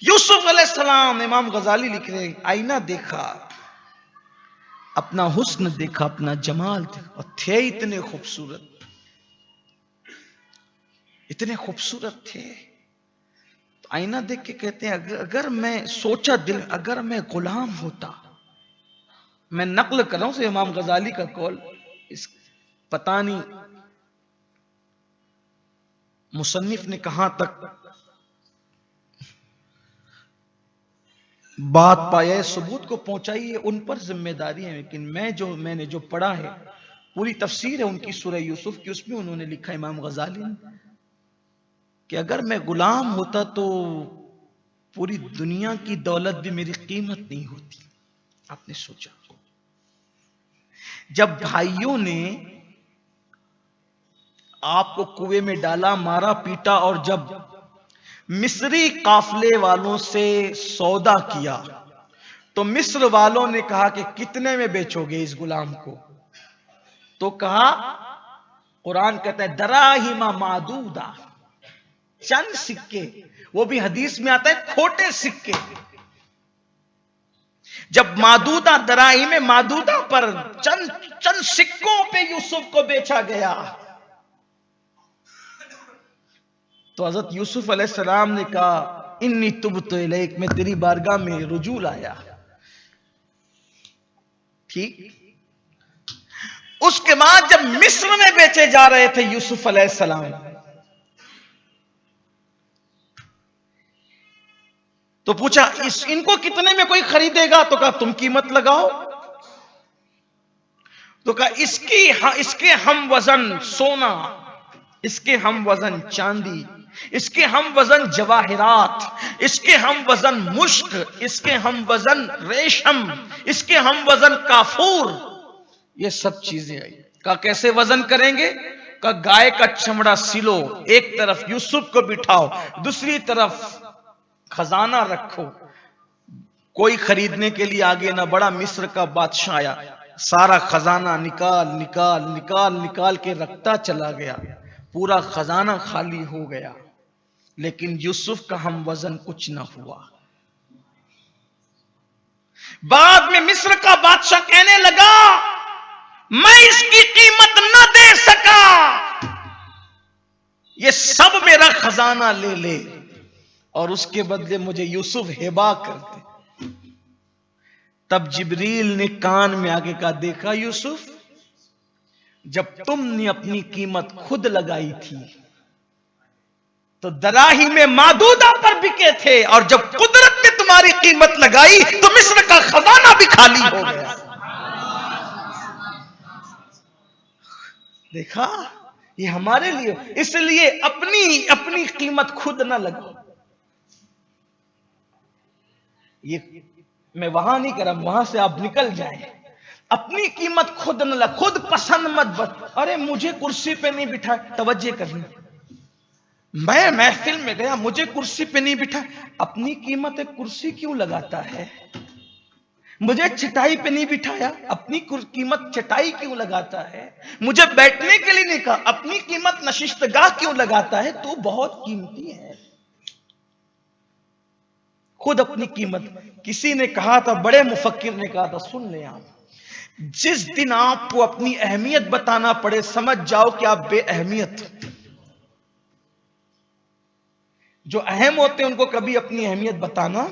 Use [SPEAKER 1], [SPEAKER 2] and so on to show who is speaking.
[SPEAKER 1] یوسف علیہ السلام، امام غزالی لکھ رہے ہیں، آئینہ دیکھا، اپنا حسن دیکھا، اپنا جمال دیکھا، اور تھے اتنے خوبصورت، اتنے خوبصورت تھے. تو آئینہ دیکھ کے کہتے ہیں اگر میں سوچا دل، اگر میں غلام ہوتا. میں نقل کر رہا ہوں سے امام غزالی کا قول، پتہ نہیں مصنف نے کہاں تک بات پایا ہے، ثبوت کو پہنچائی ہے، ان پر ذمہ داری ہے. لیکن میں نے جو پڑھا ہے، پوری تفسیر ہے ان کی سورہ یوسف کی، اس میں انہوں نے لکھا امام غزالی نے کہ اگر میں غلام ہوتا تو پوری دنیا کی دولت بھی میری قیمت نہیں ہوتی. آپ نے سوچا جب بھائیوں نے آپ کو کنویں میں ڈالا، مارا پیٹا، اور جب مصری قافلے والوں سے سودا کیا تو مصر والوں نے کہا کہ کتنے میں بیچو گے اس غلام کو؟ تو کہا، قرآن کہتا ہے دراہیم معدودہ، چند سکے، وہ بھی حدیث میں آتا ہے کھوٹے سکے. جب معدودہ دراہیم معدودہ پر چند سکوں پہ یوسف کو بیچا گیا تو حضرت یوسف علیہ السلام نے کہا انی تبت الیک، میں تیری بارگاہ میں رجوع لایا. ٹھیک. اس کے بعد جب مصر میں بیچے جا رہے تھے یوسف علیہ السلام، تو پوچھا ان کو کتنے میں کوئی خریدے گا؟ تو کہا تم قیمت لگاؤ. تو کہا اس کے ہم وزن سونا، اس کے ہم وزن چاندی، اس کے ہم وزن جواہرات، اس کے ہم وزن مشک، اس کے ہم وزن ریشم، اس کے ہم وزن کافور. یہ سب چیزیں آئی. کہا کیسے وزن کریں گے؟ کہا گائے کا چمڑا سلو، ایک طرف یوسف کو بٹھاؤ، دوسری طرف خزانہ رکھو. کوئی خریدنے کے لیے آگے نہ بڑا. مصر کا بادشاہ آیا، سارا خزانہ نکال کے رکھتا چلا گیا، پورا خزانہ خالی ہو گیا، لیکن یوسف کا ہم وزن کچھ نہ ہوا. بعد میں مصر کا بادشاہ کہنے لگا میں اس کی قیمت نہ دے سکا، یہ سب میرا خزانہ لے لے اور اس کے بدلے مجھے یوسف ہبا کر دے. تب جبریل نے کان میں آگے کا دیکھا یوسف، جب تم نے اپنی قیمت خود لگائی تھی تو دراہیم معدودہ پر بکے تھے، اور جب قدرت نے تمہاری قیمت لگائی تو مصر کا خزانہ بھی خالی ہو گیا. دیکھا یہ ہمارے لیے، اس لیے اپنی قیمت خود نہ لگاؤ. یہ میں وہاں نہیں کر رہا، وہاں سے آپ نکل جائیں. اپنی قیمت خود نہ لگ، خود پسند مت بت. ارے مجھے کرسی پہ نہیں بٹھا، توجہ کرنی. میں محفل میں گیا، مجھے کرسی پہ نہیں بٹھا. اپنی قیمت کرسی کیوں لگاتا ہے؟ مجھے چٹائی پہ نہیں بٹھایا، اپنی قیمت چٹائی کیوں لگاتا ہے؟ مجھے بیٹھنے کے لیے نہیں کہا، اپنی قیمت نشستگاہ کیوں لگاتا ہے؟ تو بہت قیمتی ہے. خود اپنی قیمت. کسی نے کہا تھا، بڑے مفکر نے کہا تھا، سن لیں آپ، جس دن آپ کو اپنی اہمیت بتانا پڑے سمجھ جاؤ کہ آپ بے اہمیت. جو اہم ہوتے ہیں ان کو کبھی اپنی اہمیت بتانا